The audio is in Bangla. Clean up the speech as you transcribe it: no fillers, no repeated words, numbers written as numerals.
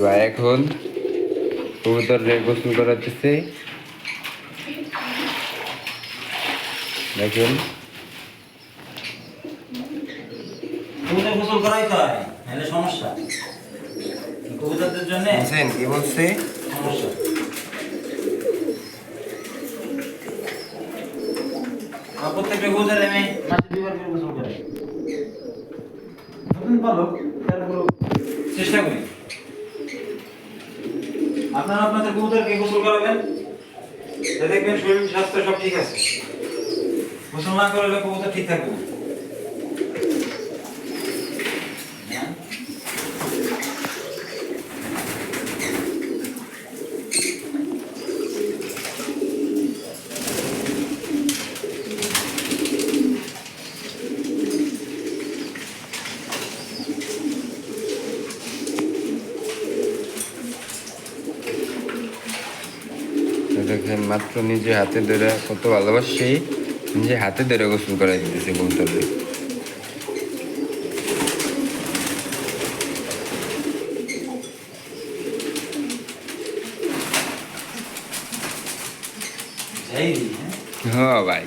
ভাই এখন কবুতর গোসল করাতেছে। দেখুন কবুতর গোসল করাইতে হয়, নাহলে সমস্যা। কবুতরদের জন্য বুঝছেন কি বলছে? সমস্যা। প্রত্যেকটা কবুতর আমি মাসে 2 বার করে গোসল করাই। নতুন পালক তারপর চেষ্টা করি। আপনারা আপনাদের কবুতরকে গোসল করাবেন, দেখবেন শরীর স্বাস্থ্য সব ঠিক আছে। গোসল না করলে কবুতর ঠিক থাকবে না। দেখেন মাত্র নিজে হাতে ধরে কত ভালোবাসে, নিজে হাতে ধরে গোসল করাই দিতেছে কবুতরকে। হ্যাঁ হ্যাঁ ভাই।